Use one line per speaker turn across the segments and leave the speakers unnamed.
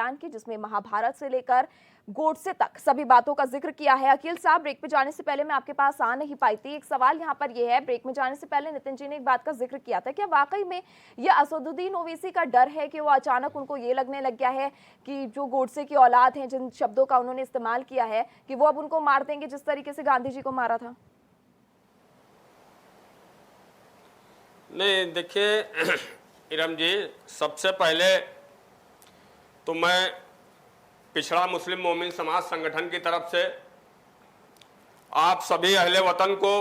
बयान की, जिसमें महाभारत से लेकर गोडसे तक सभी बातों का जिक्र किया है। अकील साहब, ब्रेक पे जाने से पहले मैं आपके पास आ नहीं पाई थी, एक सवाल यहाँ पर यह है, ब्रेक में जाने से पहले नितिन जी ने एक बात का जिक्र किया था, क्या वाकई में यह असदुद्दीन ओवैसी का डर है कि वो अचानक उनको ये लगने लग गया है कि जो गोडसे की औलाद हैं, जिन शब्दों का उन्होंने इस्तेमाल किया है, कि वो अब उनको मार देंगे जिस तरीके से गांधी जी को मारा था?
नहीं, देखिए इरम जी, सबसे पहले तो मैं पिछड़ा मुस्लिम मोमिन समाज संगठन की तरफ से आप सभी अहले वतन को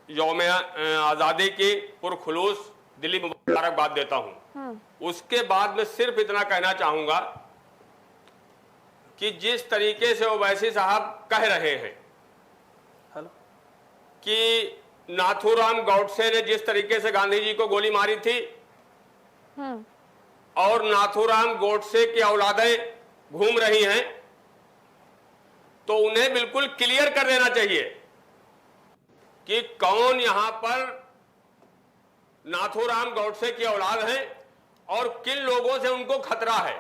यौम आज़ादी की पुरखुलूस दिली मुबारकबाद देता हूं। उसके बाद में सिर्फ इतना कहना चाहूंगा कि जिस तरीके से ओवैसी साहब कह रहे हैं कि नाथूराम गौडसे ने जिस तरीके से गांधी जी को गोली मारी थी और नाथूराम गौडसे की औलादें घूम रही हैं, तो उन्हें बिल्कुल क्लियर कर देना चाहिए कि कौन यहां पर नाथूराम गौडसे की औलाद है और किन लोगों से उनको खतरा है।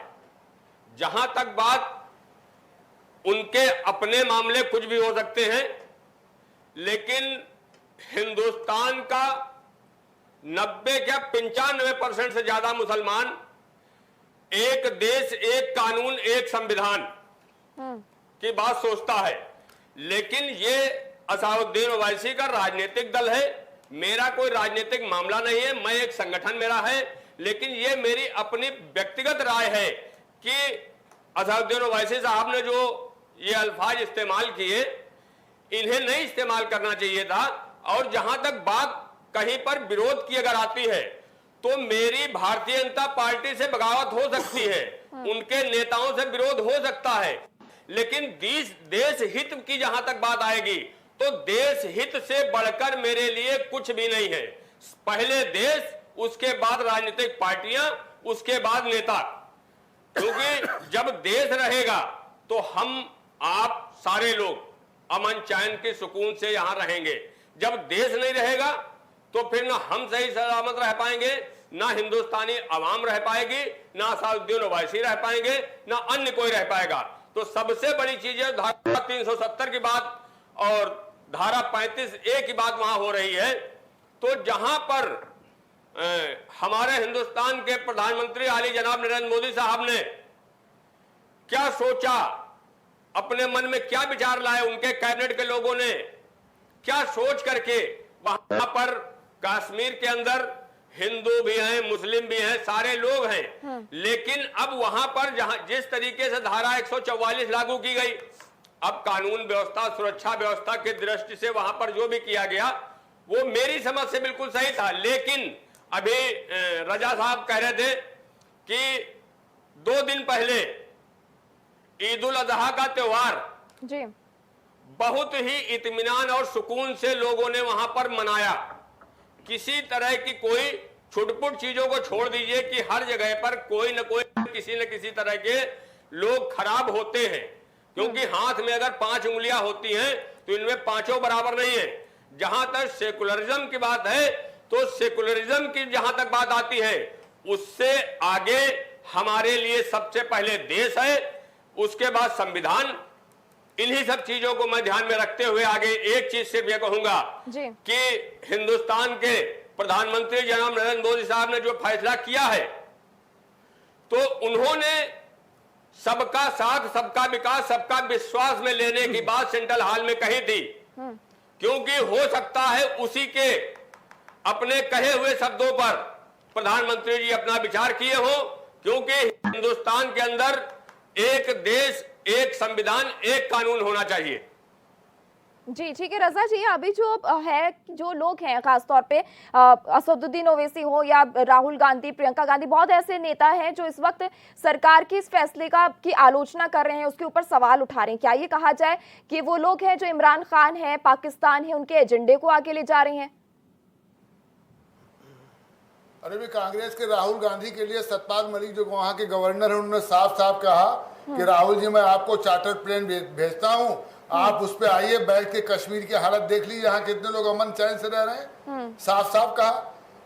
जहां तक बात उनके अपने मामले कुछ भी हो सकते हैं, लेकिन हिंदुस्तान का 90 क्या 95% से ज्यादा मुसलमान एक देश एक कानून एक संविधान की बात सोचता है। लेकिन ये असदुद्दीन ओवैसी का राजनीतिक दल है, मेरा कोई राजनीतिक मामला नहीं है, मैं एक संगठन मेरा है, लेकिन ये मेरी अपनी व्यक्तिगत राय है कि असदुद्दीन ओवैसी साहब ने जो ये अल्फाज इस्तेमाल किए, इन्हें नहीं इस्तेमाल करना चाहिए था। और जहां तक बात कहीं पर विरोध की अगर आती है, तो मेरी भारतीय जनता पार्टी से बगावत हो सकती है, उनके नेताओं से विरोध हो सकता है, लेकिन देश हित की जहां तक बात आएगी तो देश हित से बढ़कर मेरे लिए कुछ भी नहीं है। पहले देश, उसके बाद राजनीतिक पार्टियां, उसके बाद नेता। क्योंकि जब देश रहेगा तो हम आप सारे लोग अमन चैन के सुकून से यहां रहेंगे। जब देश नहीं रहेगा तो फिर ना हम सही सलामत रह पाएंगे, ना हिंदुस्तानी आवाम रह पाएगी, ना असदुद्दीन ओवैसी रह पाएंगे, ना अन्य कोई रह पाएगा। तो सबसे बड़ी चीज है धारा 370 की बात और धारा 35A की बात वहां हो रही है। तो जहां पर हमारे हिंदुस्तान के प्रधानमंत्री आली जनाब नरेंद्र मोदी साहब ने क्या सोचा, अपने मन में क्या विचार लाए, उनके कैबिनेट के लोगों ने क्या सोच करके वहां पर कश्मीर के अंदर हिंदू भी हैं, मुस्लिम भी हैं, सारे लोग हैं, लेकिन अब वहां पर जहां जिस तरीके से धारा 144 लागू की गई, अब कानून व्यवस्था सुरक्षा व्यवस्था की दृष्टि से वहां पर जो भी किया गया वो मेरी समझ से बिल्कुल सही था। लेकिन अभी रजा साहब कह रहे थे कि 2 दिन पहले ईद उल अजहा का त्योहार
जी
बहुत ही इत्मीनान और सुकून से लोगों ने वहां पर मनाया। किसी तरह की कोई छुटपुट चीजों को छोड़ दीजिए कि हर जगह पर कोई न कोई किसी न किसी तरह के लोग खराब होते हैं, क्योंकि हाथ में अगर 5 उंगलियां होती हैं तो इनमें पांचों बराबर नहीं है। जहां तक सेकुलरिज्म की बात है, तो सेकुलरिज्म की जहां तक बात आती है, उससे आगे हमारे लिए सबसे पहले देश है, उसके बाद संविधान। इन्हीं सब चीजों को मैं ध्यान में रखते हुए आगे एक चीज सिर्फ ये कहूंगा कि हिंदुस्तान के प्रधानमंत्री जनाब नरेंद्र मोदी साहब ने जो फैसला किया है, तो उन्होंने सबका साथ, सबका विकास, सबका विश्वास में लेने की बात सेंट्रल हॉल में कही थी। क्योंकि हो सकता है उसी के अपने कहे हुए शब्दों पर प्रधानमंत्री जी अपना विचार किए हो, क्योंकि हिंदुस्तान के अंदर एक देश एक संविधान एक कानून होना चाहिए।
जी ठीक है रजा जी, अभी जो लोग हैं खासतौर पे असदुद्दीन ओवैसी हो या राहुल गांधी, प्रियंका गांधी, बहुत ऐसे नेता हैं जो इस वक्त सरकार के इस फैसले की आलोचना कर रहे हैं, उसके ऊपर सवाल उठा रहे हैं। क्या ये कहा जाए कि वो लोग हैं जो इमरान खान है, पाकिस्तान है, उनके एजेंडे को आगे ले जा रहे हैं?
अरे भी कांग्रेस के राहुल गांधी के लिए सतपाल मलिक जो वहाँ के गवर्नर हैं, उन्होंने साफ साफ कहा कि राहुल जी मैं आपको चार्टर्ड प्लेन भेजता हूँ, आप उस पे आइए, बैठ के कश्मीर की हालत देख लीजिए, यहाँ कितने लोग अमन चैन से रह रहे हैं। साफ साफ कहा।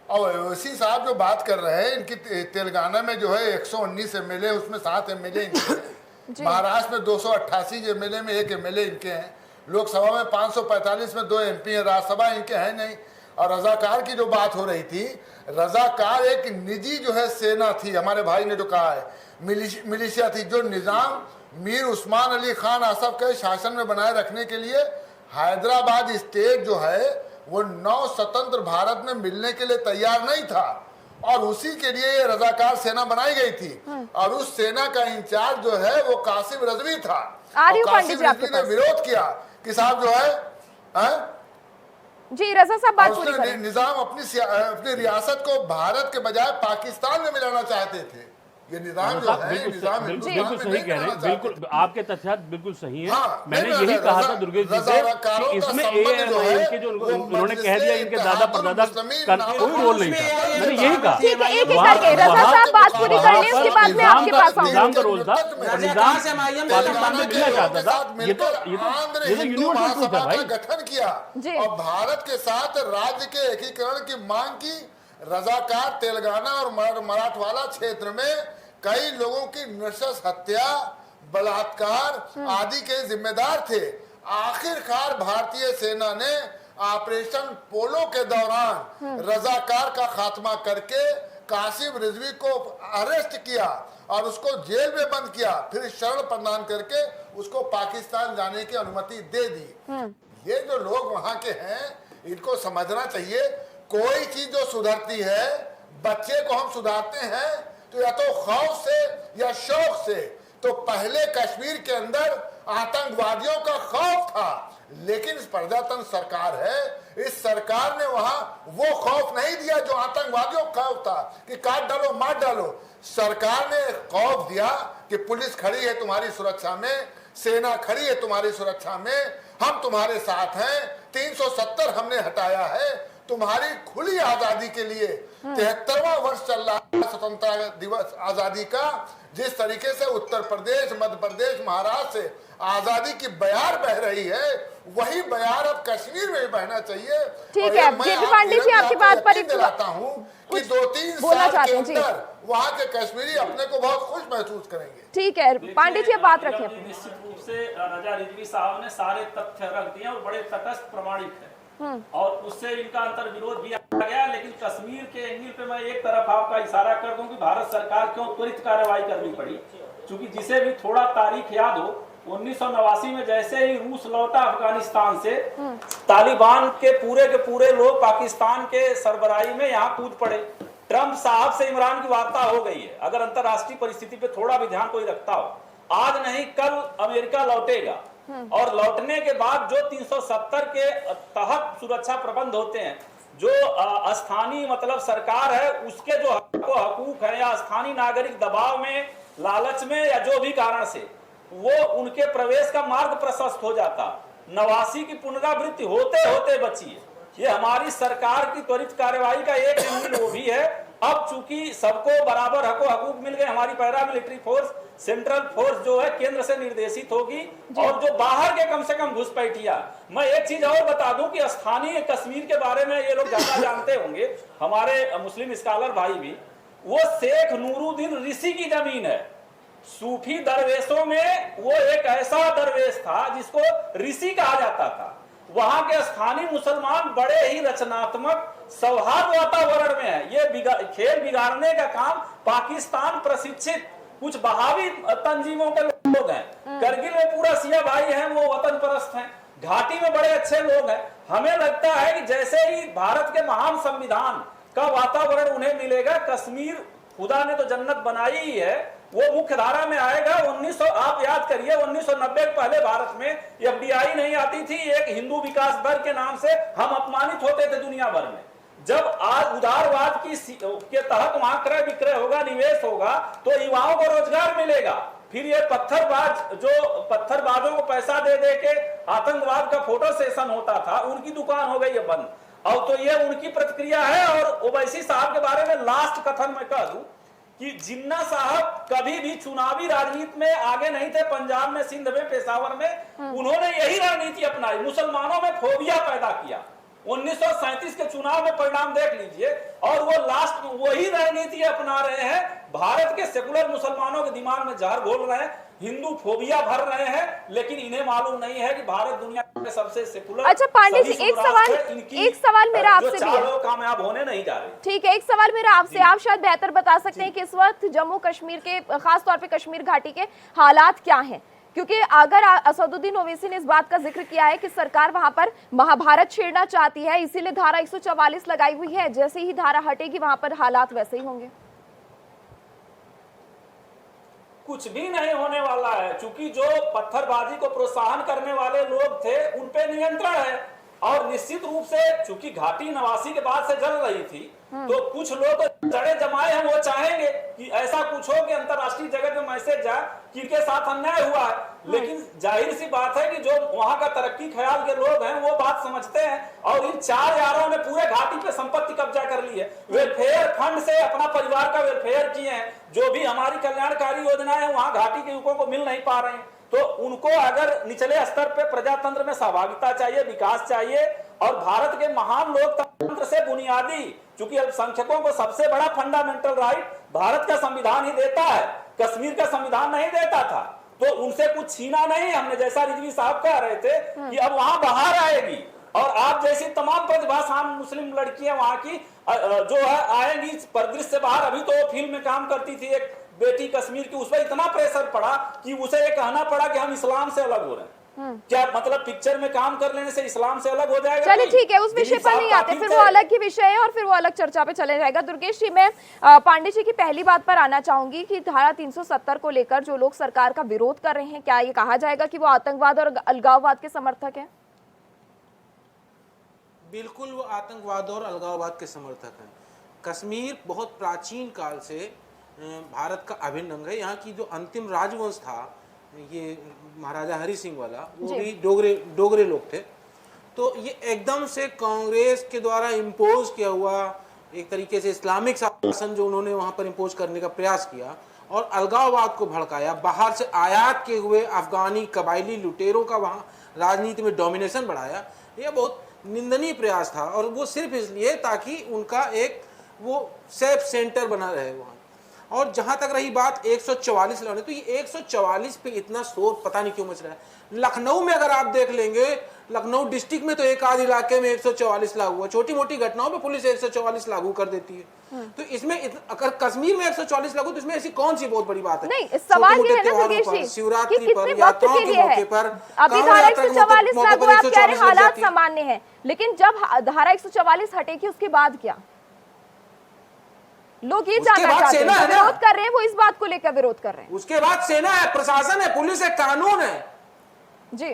और ओवैसी साहब जो बात कर रहे हैं, इनकी तेलंगाना में जो है 119 एमएलए, उसमें 7 एमएलए इनके हैं। महाराष्ट्र में 288 एमएलए में 1 एमएलए इनके हैं। लोकसभा में 545 में 2 एमपी हैं, राज्यसभा इनके हैं नहीं। और रजाकार की जो बात हो रही थी, रजाकार एक निजी जो है सेना थी, हमारे भाई ने जो कहा है मिलिशिया थी, जो निजाम मीर उस्मान अली खान आसफ के शासन में बनाए रखने के लिए हैदराबाद स्टेट जो है वो नव स्वतंत्र भारत में मिलने के लिए तैयार नहीं था, और उसी के लिए ये रजाकार सेना बनाई गई थी। और उस सेना का इंचार्ज जो है वो कासिम रिजवी था। और कासिम रिजवी ने विरोध किया कि साहब जो है
जी रजा साहब बात पूरी करें।
निजाम अपनी रियासत को भारत के बजाय पाकिस्तान में मिलाना चाहते थे। ये निजाम जो है, निजाम
बिल्कुल सही कह रहे हैं, बिल्कुल आपके तथ्यात बिल्कुल सही है। मैंने यही कहा था दुर्गेश जी से कि इसमें इनके जो उन्होंने कह दिया इनके दादा परदादा का कोई रोल नहीं था, मैंने यही कहा।
ठीक है, एक एक करके रजा साहब बात पूरी कर लें, उसके बाद मैं आपके पास आऊंगा।
निजाम का रोल था, निजाम पाकिस्तान में मिलना चाहता था। ये तो यूनिवर्सल ट्रूथ है भाई।
गठन किया और भारत के साथ राज्य के एकीकरण की मांग की। रजाकार तेलंगाना और मराठवाड़ा क्षेत्र में कई लोगों की नृशंस हत्या, बलात्कार आदि के जिम्मेदार थे। आखिरकार भारतीय सेना ने ऑपरेशन पोलो के दौरान रजाकार का खात्मा करके कासिम रिजवी को अरेस्ट किया और उसको जेल में बंद किया, फिर शरण प्रदान करके उसको पाकिस्तान जाने की अनुमति दे दी। ये जो लोग वहां के हैं, इनको समझना चाहिए, कोई चीज जो सुधरती है, बच्चे को हम सुधारते हैं तो या तो खौफ से या शौक से। तो पहले कश्मीर के अंदर आतंकवादियों का खौफ था, लेकिन इस प्रजातंत्र सरकार है, इस सरकार ने वहां वो खौफ नहीं दिया जो आतंकवादियों का खौफ था कि काट डालो मार डालो। सरकार ने खौफ दिया कि पुलिस खड़ी है तुम्हारी सुरक्षा में, सेना खड़ी है तुम्हारी सुरक्षा में, हम तुम्हारे साथ हैं। 370 हमने हटाया है तुम्हारी खुली आजादी के लिए। 73वां वर्ष चल रहा है स्वतंत्रता दिवस आजादी का। जिस तरीके से उत्तर प्रदेश, मध्य प्रदेश, महाराष्ट्र से आजादी की बयार बह रही है, वही बयार अब कश्मीर में बहना चाहिए।
ठीक है, जेपी पांडे जी आपकी बात पर
दिलाता हूँ कि 2-3 साल के अंदर वहाँ के कश्मीरी अपने को बहुत खुश महसूस करेंगे।
ठीक है, पांडे जी बात रखें।
निश्चित रूप से रजा रिजवी साहब ने सारे तथ्य रख दिए और बड़े तटस्थ प्रमाणिक है, और उससे इनका अंतर विरोध भी आ गया। लेकिन कश्मीर के एंगल पे मैं एक तरफ आपका इशारा कर दूं कि भारत सरकार क्यों त्वरित कार्रवाई करनी पड़ी, क्योंकि जिसे भी थोड़ा तारीख याद हो, 1989 में जैसे ही रूस लौटा अफगानिस्तान से, तालिबान के पूरे लोग पाकिस्तान के सरबराही में यहाँ कूद पड़े। ट्रंप साहब से इमरान की वार्ता हो गई है, अगर अंतरराष्ट्रीय परिस्थिति पे थोड़ा भी ध्यान कोई रखता हो। आज नहीं कल अमेरिका लौटेगा, और लौटने के बाद जो 370 के तहत सुरक्षा प्रबंध होते हैं, जो स्थानीय मतलब सरकार है, उसके जो हकूक है या स्थानीय नागरिक दबाव में, लालच में या जो भी कारण से, वो उनके प्रवेश का मार्ग प्रशस्त हो जाता। 89 की पुनरावृत्ति होते होते बची है। ये हमारी सरकार की त्वरित कार्यवाही का एक एंगल वो भी है। अब चूंकि सबको बराबर हकूक मिल गए, हमारी para military force, central force जो है केंद्र से निर्देशित होगी, और जो बाहर के कम से कम घुसपैठिया। मैं एक चीज और बता दूं कि स्थानीय कश्मीर के बारे में ये लोग ज्यादा जानते होंगे, हमारे मुस्लिम स्कॉलर भाई भी, वो शेख नूरुद्दीन ऋषि की जमीन है। सूफी दरवेशों में वो एक ऐसा दरवेश था जिसको ऋषि कहा जाता था। वहां के स्थानीय मुसलमान बड़े ही रचनात्मक सौहार्द वातावरण में है। ये खेल बिगाड़ने का काम पाकिस्तान प्रशिक्षित कुछ बहावी तंजीमों के लोग हैं। करगिल में पूरा सिया भाई हैं, वो वतन परस्त हैं। घाटी में बड़े अच्छे लोग हैं। हमें लगता है कि जैसे ही भारत के महान संविधान का वातावरण उन्हें मिलेगा, कश्मीर खुदा ने तो जन्नत बनाई ही है, वो मुख्य धारा में आएगा। आप याद करिए 1990 के पहले भारत में एफडीआई नहीं आती थी। एक हिंदू विकास दर के नाम से हम अपमानित होते थे दुनिया भर में। जब आज उदारवाद के तहत वहां क्रय विक्रय होगा, निवेश होगा, तो युवाओं को रोजगार मिलेगा। फिर ये पत्थरबाजों को पैसा दे दे के आतंकवाद का फोटो सेशन होता था, उनकी दुकान हो गई है बंद। अब तो ये उनकी प्रतिक्रिया है। और ओवैसी साहब के बारे में लास्ट कथन मैं कह दूं कि जिन्ना साहब कभी भी चुनावी राजनीति में आगे नहीं थे। पंजाब में, सिंध में, पेशावर में उन्होंने यही रणनीति अपनाई, मुसलमानों में फोबिया पैदा किया। 1937 के चुनाव में परिणाम देख लीजिए, और वो लास्ट में वही रणनीति अपना रहे हैं। भारत के सेकुलर मुसलमानों के दिमाग में जहर घोल रहे हैं, हिंदू फोबिया भर रहे हैं, लेकिन इन्हें मालूम नहीं है कि भारत दुनिया के सबसे सेकुलर।
अच्छा पांडे जी, एक सवाल मेरा आपसे भी है,
कामयाब होने नहीं जा रहे।
ठीक है, एक सवाल मेरा आपसे, आप शायद बेहतर बता सकते हैं कि इस वक्त जम्मू कश्मीर के, खास तौर पे कश्मीर घाटी के हालात क्या हैं, क्योंकि अगर असदुद्दीन ओवैसी ने इस बात का जिक्र किया है कि सरकार वहां पर महाभारत छेड़ना चाहती है, इसीलिए धारा 144 लगाई हुई है, जैसे ही धारा हटेगी वहां पर हालात वैसे ही होंगे।
कुछ भी नहीं होने वाला है, क्योंकि जो पत्थरबाजी को प्रोत्साहन करने वाले लोग थे उन पे नियंत्रण है, और निश्चित रूप से चूंकि घाटी 89 के बाद से जल रही थी, तो कुछ लोग जड़े जमाए हैं, वो चाहेंगे कि ऐसा कुछ हो कि अंतरराष्ट्रीय जगत में मैसेज जाए कि इनके साथ अन्याय हुआ है। लेकिन जाहिर सी बात है कि जो वहां का तरक्की ख्याल के लोग हैं वो बात समझते हैं, और इन 4 यारों ने पूरे घाटी पे संपत्ति कब्जा कर ली है, वेलफेयर फंड से अपना परिवार का वेलफेयर किए हैं, जो भी हमारी कल्याणकारी योजनाएं हैं वहां घाटी के युवकों को मिल नहीं पा रहे हैं। तो उनको अगर निचले स्तर पे प्रजातंत्र में सहभागिता चाहिए, विकास चाहिए, और भारत के महान लोकतंत्र से बुनियादी, क्योंकि अल्पसंख्यकों को सबसे बड़ा फंडामेंटल राइट भारत का संविधान ही देता है, कश्मीर का संविधान नहीं देता था, तो उनसे कुछ छीना नहीं हमने, जैसा रिजवी साहब कह रहे थे कि अब वहां बाहर आएगी, और आप जैसी तमाम प्रतिभाशाली मुस्लिम लड़कियां वहां की जो है आएंगी परिदृश्य से बाहर। अभी तो फिल्म में काम करती थी एक बेटी कश्मीर की, उस पर इतना प्रेशर पड़ा कि उसे ये कहना पड़ा कि हम इस्लाम से अलग हो रहे हैं। क्या मतलब पिक्चर में काम कर लेने से इस्लाम से अलग हो जाएगा?
चलिए ठीक है, उस विषय पर नहीं आते, फिर वो अलग ही विषय है और फिर वो अलग चर्चा पे चले जाएगा। दुर्गेश जी, मैं पांडे जी की पहली बात पर आना चाहूंगी कि धारा 370 को लेकर जो लोग सरकार का विरोध कर रहे हैं, क्या ये कहा जाएगा कि वो आतंकवाद और अलगाववाद के समर्थक हैं?
बिल्कुल, वो आतंकवाद और अलगाववाद के समर्थक हैं। कश्मीर बहुत प्राचीन काल से भारत का अभिन्न अंग है। यहाँ की जो अंतिम राजवंश था, ये महाराजा हरि सिंह वाला, वो भी डोगरे लोग थे। तो ये एकदम से कांग्रेस के द्वारा इम्पोज किया हुआ एक तरीके से इस्लामिक शासन जो उन्होंने वहाँ पर इम्पोज करने का प्रयास किया और अलगाववाद को भड़काया, बाहर से आयात किए हुए अफगानी कबायली लुटेरों का वहाँ राजनीति में डोमिनेशन बढ़ाया, यह बहुत निंदनीय प्रयास था। और वो सिर्फ इसलिए ताकि उनका एक वो सेफ सेंटर बना रहे वहाँ। और जहां तक रही बात 144 लाने, तो ये 144 पे इतना शोर पता नहीं क्यों मच रहा है। लखनऊ में अगर आप देख लेंगे, लखनऊ डिस्ट्रिक्ट में तो एक आध इलाके में 144 लागू हुआ, छोटी मोटी घटनाओं पे पुलिस 144 लागू कर देती है। तो इसमें अगर कश्मीर में 144 लागू, तो इसमें ऐसी कौन सी बहुत बड़ी बात है?
नहीं, सवाल ये है ना दुर्गेश जी,
शिवरात्रि पर, यात्राओं के मौके पर,
अभी धारा 144 लागू, आप कह रहे हालात सामान्य है, लेकिन जब धारा 144 हटेगी उसके बाद क्या? लोग ये जानना चाहते हैं, विरोध कर रहे हैं, वो इस बात को लेकर विरोध कर रहे हैं।
उसके बाद सेना है, प्रशासन है, पुलिस है, कानून है
जी।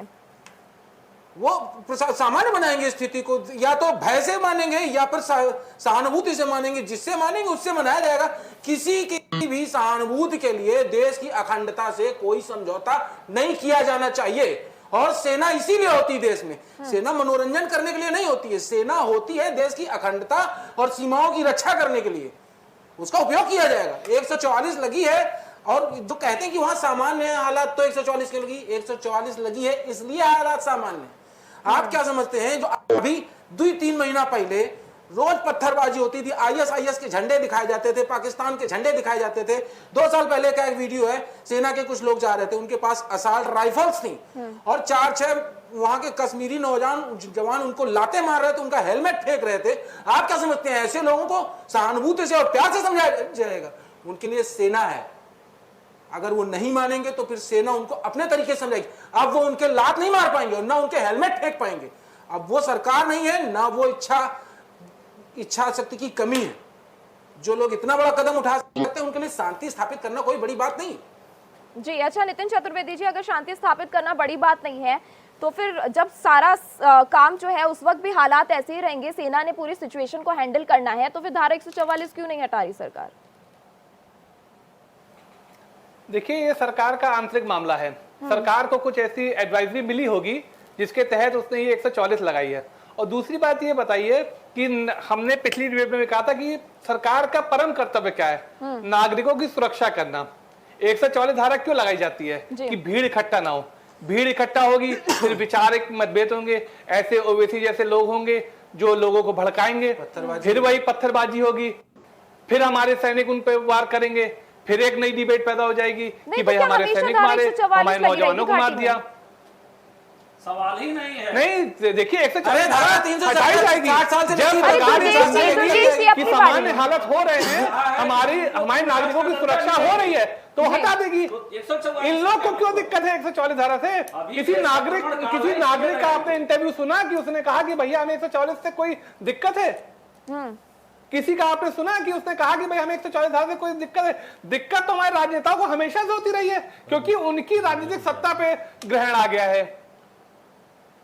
वो सामान्य बनाएंगे स्थिति को, या तो भय से मानेंगे या फिर सहानुभूति से मानेंगे। जिससे मानेंगे उससे मनाया जाएगा। किसी की भी सहानुभूति के लिए देश की अखंडता से कोई समझौता नहीं किया जाना चाहिए। और सेना इसीलिए होती है देश में, सेना मनोरंजन करने के लिए नहीं होती है, सेना होती है देश की अखंडता और सीमाओं की रक्षा करने के लिए, उसका उपयोग किया जाएगा। 144 लगी है, और जो कहते हैं कि वहां सामान्य है हालात, तो 144 की लगी, 144 लगी है इसलिए हालात सामान्य है। आप क्या समझते हैं, जो अभी 2-3 महीना पहले रोज पत्थरबाजी होती थी, ISIS के झंडे दिखाए जाते थे, पाकिस्तान के झंडे दिखाए जाते थे। 2 साल पहले का एक वीडियो है, सेना के कुछ लोग जा रहे थे, उनके पास असॉल्ट राइफल्स थी और 4-6 वहां के कश्मीरी जवान उनको लाते मार रहे थे, उनका हेलमेट फेंक रहे थे। आप क्या समझते हैं, ऐसे लोगों को सहानुभूति से और प्यार से समझाया जाएगा? उनके लिए सेना है, अगर वो नहीं मानेंगे तो फिर सेना उनको अपने तरीके से समझाएगी। अब वो उनके लात नहीं मार पाएंगे और ना उनके हेलमेट फेंक पाएंगे। अब वो सरकार नहीं है, ना वो इच्छा शक्ति की कमी है। जो लोग इतना बड़ा कदम उठा सकते हैं, उनके लिए शांति स्थापित करना कोई बड़ी बात नहीं
जी। अच्छा नितिन चतुर्वेदी जी, अगर शांति स्थापित करना बड़ी बात नहीं है, तो फिर जब सारा काम जो है उस वक्त भी हालात ऐसे ही रहेंगे, सेना ने पूरी सिचुएशन को हैंडल करना है, तो फिर धारा 144 क्यों नहीं हटा रही सरकार?
देखिए, ये सरकार का आंतरिक मामला है। सरकार को कुछ ऐसी एडवाइजरी मिली होगी जिसके तहत उसने ये 144 लगाई है। और दूसरी बात ये बताइए कि हमने पिछली डिबेट में कहा था कि सरकार का परम कर्तव्य क्या है, नागरिकों की सुरक्षा करना। 144 धारा क्यों लगाई जाती है कि भीड़ इकट्ठा ना हो। भीड़ इकट्ठा होगी, फिर विचारिक मतभेद होंगे, ऐसे ओवैसी जैसे लोग होंगे जो लोगों को भड़काएंगे, फिर वही पत्थरबाजी होगी, फिर हमारे सैनिक उन पे वार करेंगे, फिर एक नई डिबेट पैदा हो जाएगी कि भाई हमारे सैनिक मारे, हमारे नौजवानों को मार दिया।
सवाल ही नहीं है।
नहीं, देखिए 140
धारा 360
जाएगी। जब सरकार ये समझेगी कि सामान्य हालत हो रहे हैं, हमारे नागरिकों की सुरक्षा हो रही है, तो हटा देगी। इन लोग को क्यों दिक्कत है 144 धारा से? किसी नागरिक का आपने इंटरव्यू सुना कि उसने कहा कि भैया हमें 144 से कोई दिक्कत है? किसी का आपने सुना कि उसने कहा कि भाई हमें 144 धारा से कोई दिक्कत है? दिक्कत तो हमारे राजनेताओं को हमेशा से होती रही है, क्योंकि उनकी राजनीतिक सत्ता पे ग्रहण आ गया है,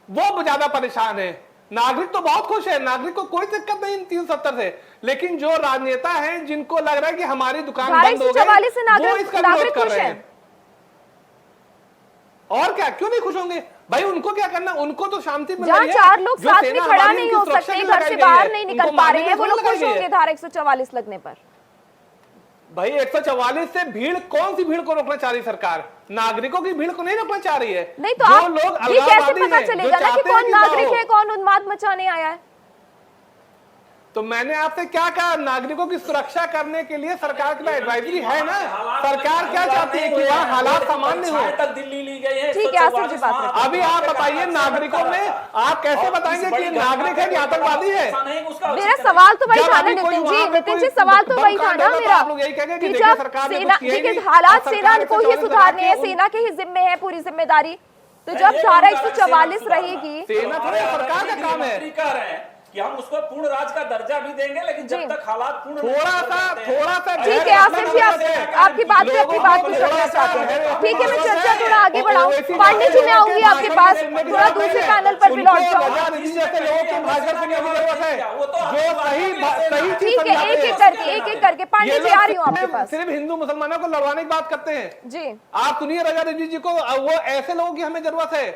वो ज्यादा परेशान है। नागरिक तो बहुत खुश है, नागरिक को कोई दिक्कत नहीं 370 से, लेकिन जो राजनेता हैं जिनको लग रहा है कि हमारी दुकान बंद हो गई, वो इसका विरोध कर रहे हैं। और क्या, क्यों नहीं खुश होंगे भाई? उनको क्या करना, उनको तो शांति मिल रही है।
4 लोग साथ में खड़ा नहीं हो सकते, घर से बाहर नहीं निकल पा रहे हैं, वो लोग खुश होंगे धारा 144 लगने पर?
भाई 144 से भीड़, कौन सी भीड़ को रोकना चाह रही सरकार? नागरिकों की भीड़ को नहीं रोकना चाह रही है।
नहीं तो आप ये कैसे पता चलेगा ना कि कौन नागरिक है, कौन उन्माद मचाने आया है?
तो मैंने आपसे क्या कहा, नागरिकों की सुरक्षा करने के लिए सरकार के पास एडवाइजरी है ना। सरकार क्या चाहती है कि वहाँ हालात सामान्य हो।
तक दिल्ली ली गई है।
ठीक है, आसिफ जी बात रखें।
अभी आप बताइए, नागरिकों में आप कैसे बताएंगे कि नागरिक है कि आतंकवादी है?
मेरा सवाल तो वही था ना नितिन जी, सवाल तो वही था ना मेरा कि जब सेना, देखिए हालात सेना को ही सुधारने हैं, सेना के ही जिम्मे है पूरी जिम्मेदारी, तो जब धारा 144 रहेगी,
सेना थोड़ा सरकार का काम है
कि हम उसको पूर्ण राज का दर्जा भी देंगे, लेकिन जब तक हालात पूर्ण
थोड़ा सा
ठीक है आसिफ जी, आपकी बात पे अपनी बात को रखना चाहते हैं, ठीक है, मैं चर्चा थोड़ा आगे बढ़ाऊं। पांडे जी मैं आऊंगी आपके पास, थोड़ा दूसरे पैनल पर भी लौट जाऊं। ठीक है, एक एक करके पांडे जी आ रही हूँ आपके पास।
सिर्फ हिंदू मुसलमानों को लड़वाने की बात करते हैं
जी।
आप सुनिए रजा रिजी जी को, वो ऐसे लोगों की हमें जरूरत है,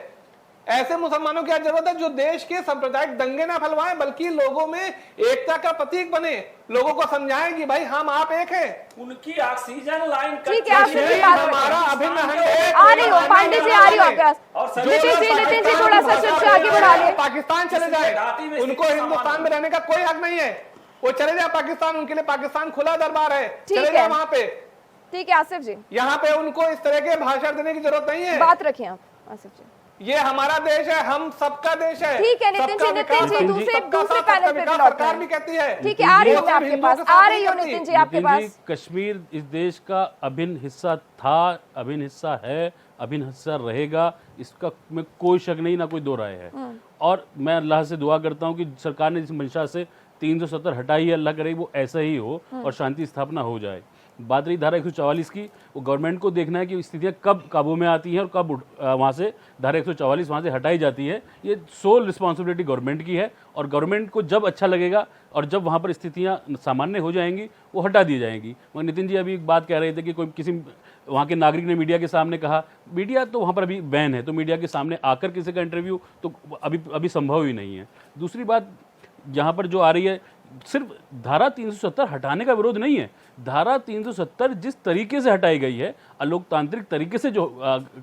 ऐसे मुसलमानों की जरूरत है जो देश के सांप्रदायिक दंगे ना फैलवाएं, बल्कि लोगों में एकता का प्रतीक बने, लोगों को समझाएं कि भाई हम आप एक हैं।
उनकी ऑक्सीजन लाइन
ठीक है,
हमारा अभिन्न
आ रही हो पांडे जी, आ रही हो आपके पास। नितिन जी थोड़ा सा चर्चा आगे बढ़ा ले।
पाकिस्तान चले जाए, उनको हिंदुस्तान में रहने का कोई हक नहीं है, वो चले जाए पाकिस्तान, उनके लिए पाकिस्तान खुला दरबार है, चले जाए वहां पे।
ठीक है आसिफ जी,
यहाँ पे उनको इस तरह के भाषण देने की जरूरत नहीं है।
बात रखिए आप आसिफ जी,
ये हमारा देश है, हम सबका देश है।
ठीक है नितिन जी दूसरे पैनल पे
सरकार भी कहती है।
ठीक है, आ रही हूँ मैं आपके पास, आ रही हूँ नितिन जी आपके पास।
कश्मीर इस देश का अभिन्न हिस्सा था, अभिन्न हिस्सा है, अभिन्न हिस्सा रहेगा, इसका में कोई शक नहीं, ना कोई दो राय है। और मैं अल्लाह से दुआ करता हूँ कि सरकार ने जिस मंशा से 370 हटाई है, अल्लाह करे वो ऐसा ही हो और शांति स्थापना हो जाए। बात रही धारा 144 की, वो गवर्नमेंट को देखना है कि स्थितियाँ कब काबू में आती हैं और कब वहाँ से धारा 144 वहाँ से हटाई जाती है। ये सोल रिस्पॉन्सिबिलिटी गवर्नमेंट की है, और गवर्नमेंट को जब अच्छा लगेगा और जब वहाँ पर स्थितियाँ सामान्य हो जाएंगी वो हटा दी जाएंगी। मगर नितिन जी अभी एक बात कह रहे थे कि कोई किसी वहाँ के नागरिक ने मीडिया के सामने कहा, मीडिया तो वहाँ पर अभी बैन है, तो मीडिया के सामने आकर किसी का इंटरव्यू तो अभी संभव ही नहीं है। दूसरी बात यहाँ पर जो आ रही है, सिर्फ धारा 370 हटाने का विरोध नहीं है, धारा 370 जिस तरीके से हटाई गई है, अलोकतांत्रिक तरीके से जो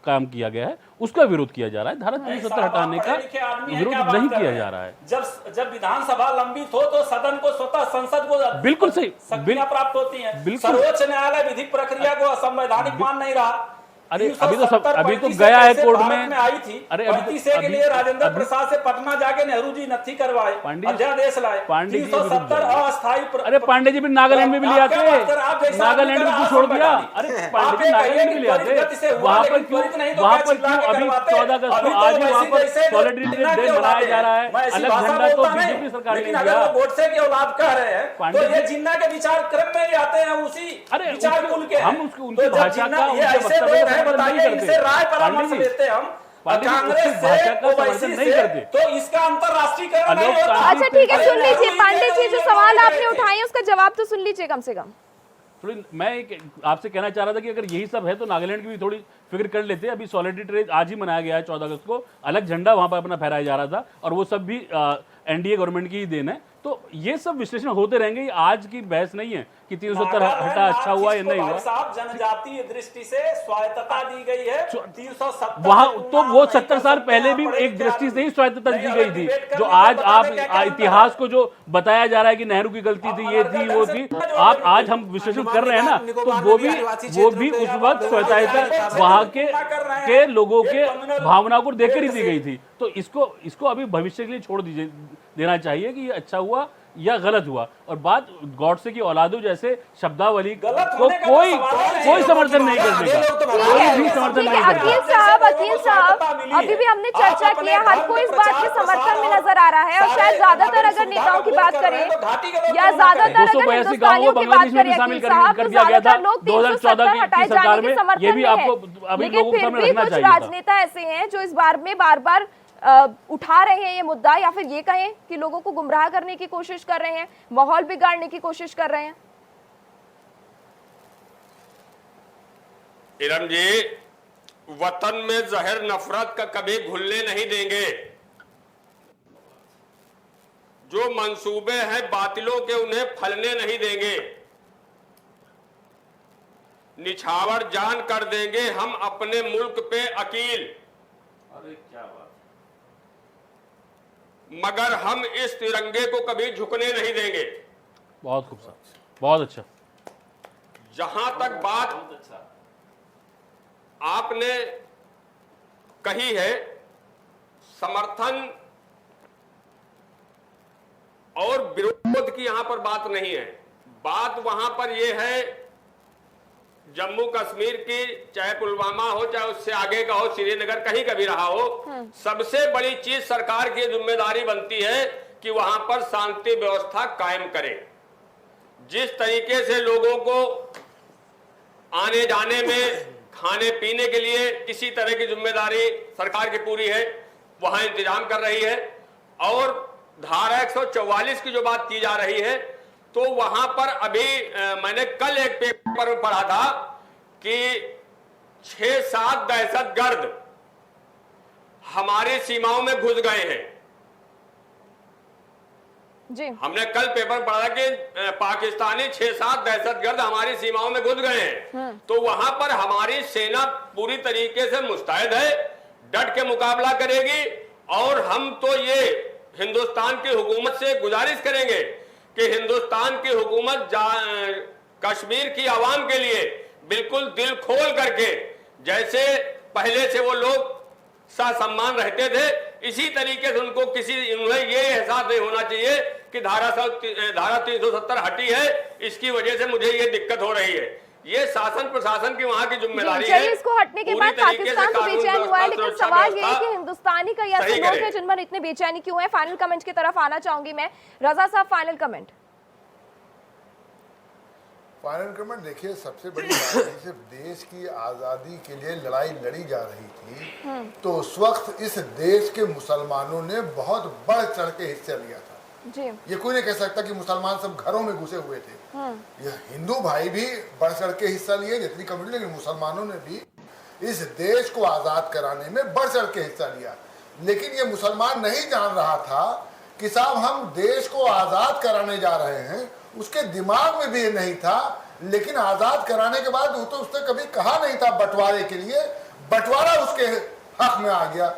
काम किया गया है, उसका विरोध किया जा रहा है। धारा 370 हटाने का विरोध नहीं किया जा रहा है।
जब विधानसभा लंबित हो तो सदन को स्वतः संसद को
बिल्कुल सही
शक्तियां प्राप्त होती हैं।
बिल्कुल।
सर्वोच्च न्यायालय विधिक प्रक्रिया को असंवैधानिक मान नहीं रहा।
अरे अभी तो गया है कोर्ट में,
आई थी।
अरे
अभी के लिए राजेंद्र प्रसाद से पटना जाके नेहरू जी नथी करवाए, अध्यादेश लाए।
पांडे जी
370 अस्थायी।
अरे पांडे जी भी नागालैंड में भी ले आते, नागालैंड में क्यों छोड़ दिया? अरे पांडे जी नागालैंड में ले आते, वहाँ पर क्यों अभी 14 अगस्त को आज ही वहाँ पर सॉलिडरिटी डे मनाया जा रहा है, अलग झंडा तो बीजेपी सरकार ने दिया।
अगर वो गोडसे के औलाद कह रहे हैं तो ये जिन्ना के विचार क्रम में ही आते हैं, उसी विचार कुल के।
हम उनकी भाषा का
बताइए, इनसे राय परामर्श लेते हम कांग्रेस से ओवैसी
नहीं करते,
तो इसका अंतरराष्ट्रीयकरण नहीं होता।
अच्छा ठीक है, सुन लीजिए पांडे जी, जो सवाल आपने उठाए उसका जवाब तो सुन लीजिए कम से कम।
थोड़ी मैं आपसे कहना चाह रहा था कि अगर यही सब है तो नागालैंड की भी थोड़ी फिक्र कर लेते। अभी सॉलिडरिटी डे आज ही मनाया गया है 14 अगस्त को, अलग झंडा वहां पर अपना फहराया जा रहा था, और वो सब भी एनडीए गवर्नमेंट की ही देन है। तो ये सब विश्लेषण होते रहेंगे, ये आज की बहस नहीं है। कि 370 हटा अच्छा हुआ या नहीं हुआ।
साहब जनजातीय दृष्टि से स्वायत्तता दी गई है 370
वहां तो वो 70 साल पहले भी एक दृष्टि से ही स्वायत्तता दी गई थी। जो आज आप इतिहास को जो बताया जा रहा है कि नेहरू की गलती थी, ये थी, वो थी, आप आज हम विश्लेषण कर रहे हैं ना, तो वो भी उस वक्त स्वायत्तता वहां के लोगों के भावना को देखकर ही दी गई थी। तो इसको अभी भविष्य के लिए छोड़ देना चाहिए कि ये अच्छा हुआ या गलत हुआ। और बात गॉडसे की औलादों जैसे शब्दावली को कोई समर्थन नहीं कर देगा, कोई भी समर्थन नहीं करेगा।
अकील साहब अभी भी हमने चर्चा की है, हर कोई इस बात के समर्थन में नजर आ रहा है, और शायद ज्यादातर अगर नेताओं की बात करें या ज्यादातर अगर हिंदुस्तानियों की बात करें अकील साहब, तो ज्यादातर लोग 370 हटाए जाने के समर्थन में है। लेकिन फिर भी कुछ राजनेता ऐसे हैं जो इस बार में बार बार उठा रहे हैं ये मुद्दा, या फिर ये कहें कि लोगों को गुमराह करने की कोशिश कर रहे हैं, माहौल बिगाड़ने की कोशिश कर रहे हैं।
इरम जी, वतन में जहर नफरत का कभी घुलने नहीं देंगे। जो मंसूबे हैं बातिलों के, उन्हें फलने नहीं देंगे। निछावर जान कर देंगे हम अपने मुल्क पे अकील।
अरे क्या बात,
मगर हम इस तिरंगे को कभी झुकने नहीं देंगे।
बहुत खूबसूरत, बहुत अच्छा।
जहां तक बात आपने कही है, समर्थन और विरोध की यहां पर बात नहीं है। बात वहां पर यह है, जम्मू कश्मीर की, चाहे पुलवामा हो, चाहे उससे आगे का हो, श्रीनगर, कहीं कभी रहा हो, सबसे बड़ी चीज सरकार की जिम्मेदारी बनती है कि वहां पर शांति व्यवस्था कायम करे। जिस तरीके से लोगों को आने जाने में, खाने पीने के लिए किसी तरह की जिम्मेदारी सरकार की पूरी है, वहां इंतजाम कर रही है। और धारा 144 की जो बात की जा रही है, तो वहां पर अभी मैंने कल एक पेपर में पढ़ा था कि 6-7 दहशतगर्द हमारी सीमाओं में घुस गए हैं
जी।
हमने कल पेपर पढ़ा कि पाकिस्तानी 6-7 दहशतगर्द हमारी सीमाओं में घुस गए हैं। तो वहां पर हमारी सेना पूरी तरीके से मुस्तैद है, डट के मुकाबला करेगी। और हम तो ये हिंदुस्तान की हुकूमत से गुजारिश करेंगे कि हिंदुस्तान की हुकूमत कश्मीर की आवाम के लिए बिल्कुल दिल खोल करके, जैसे पहले से वो लोग सम्मान रहते थे, इसी तरीके से उनको उन्हें ये एहसास नहीं होना चाहिए कि धारा 370 हटी है, इसकी वजह से मुझे ये दिक्कत हो रही है। ये शासन प्रशासन की वहां की जिम्मेदारी है।
इसको हटने के बाद पाकिस्तान तो बेचैन हुआ है, लेकिन सवाल ये है कि हिंदुस्तानी का ऐसे लोग हैं जिन पर इतने बेचैनी क्यों है। फाइनल कमेंट की तरफ आना चाहूंगी मैं, रजा साहब, फाइनल कमेंट।
फाइनल कमेंट देखिए, सबसे बड़ी बात है, सिर्फ देश की आज़ादी के लिए लड़ाई लड़ी जा रही थी, तो उस वक्त इस देश के मुसलमानों ने बहुत बढ़ चढ़ के हिस्सा लिया था
जी।
ये कोई नहीं कह सकता कि मुसलमान सब घरों में घुसे हुए थे। ये हिंदू भाई भी बढ़ चढ़ के हिस्सा लिए, जितनी कम्युनिटी, लेकिन मुसलमानों ने भी इस देश को आज़ाद कराने में बढ़ चढ़ के हिस्सा लिया। लेकिन ये मुसलमान नहीं जान रहा था कि साहब हम देश को आज़ाद कराने जा रहे हैं, उसके दिमाग में भी ये नहीं था। लेकिन आज़ाद कराने के बाद वो तो उसने कभी कहा नहीं था बंटवारे के लिए, बंटवारा उसके हक में आ गया।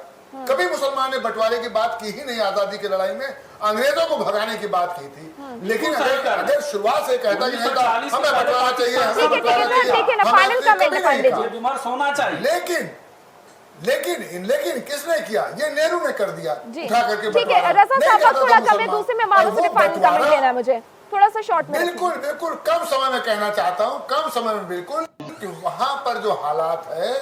कभी मुसलमान ने बंटवारे की बात की ही नहीं आज़ादी की लड़ाई में, अंग्रेजों को भगाने की बात की थी। लेकिन अगर शुरुआत से कहता कि हमें बंटवारा चाहिए, हमें बंटवारा चाहिए, लेकिन किसने किया? ये नेहरू ने कर दिया, उठा करके।
ठीक है रजा साहब, थोड़ा कम है, दूसरे में मारो से फाइनल कमेंट देना है मुझे, थोड़ा सा शॉर्ट में।
बिल्कुल कम समय में कहना चाहता हूँ, कम समय में बिल्कुल, कि वहां पर जो हालात है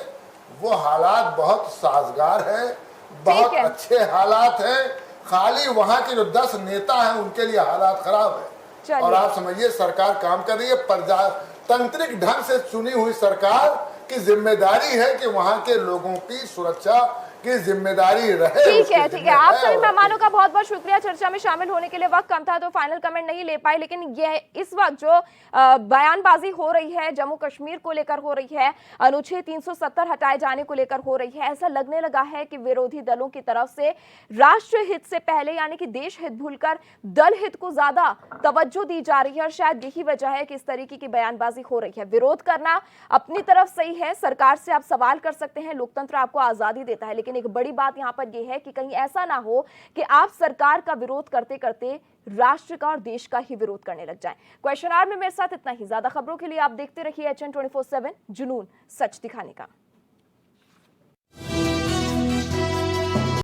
वो हालात बहुत साजगार है, बहुत अच्छे हालात है। खाली वहां के जो 10 नेता हैं उनके लिए हालात खराब है। और आप समझिए सरकार काम कर रही है, प्रजातांत्रिक ढंग से चुनी हुई सरकार की जिम्मेदारी है कि वहां के लोगों की सुरक्षा की जिम्मेदारी रहे।
ठीक है आप सभी मेहमानों का बहुत बहुत शुक्रिया। चर्चा में शामिल होने के लिए वक्त कम था तो फाइनल कमेंट नहीं ले पाए, लेकिन यह इस वक्त जो बयानबाजी हो रही है जम्मू कश्मीर को लेकर हो रही है, अनुच्छेद 370 हटाए जाने को लेकर हो रही है, ऐसा लगने लगा है कि विरोधी दलों की तरफ से राष्ट्र हित से पहले यानी कि देश हित भूलकर दल हित को ज्यादा तवज्जो दी जा रही है और शायद यही वजह है कि इस तरीके की बयानबाजी हो रही है। विरोध करना अपनी तरफ सही है, सरकार से आप सवाल कर सकते हैं, लोकतंत्र आपको आजादी देता है, लेकिन एक बड़ी बात यहां पर यह है कि कहीं ऐसा ना हो कि आप सरकार का विरोध करते करते राष्ट्र का और देश का ही विरोध करने लग जाएं। क्वेश्चन आवर में मेरे साथ इतना ही। ज्यादा खबरों के लिए आप देखते रहिए HN 24/7, जुनून सच दिखाने का।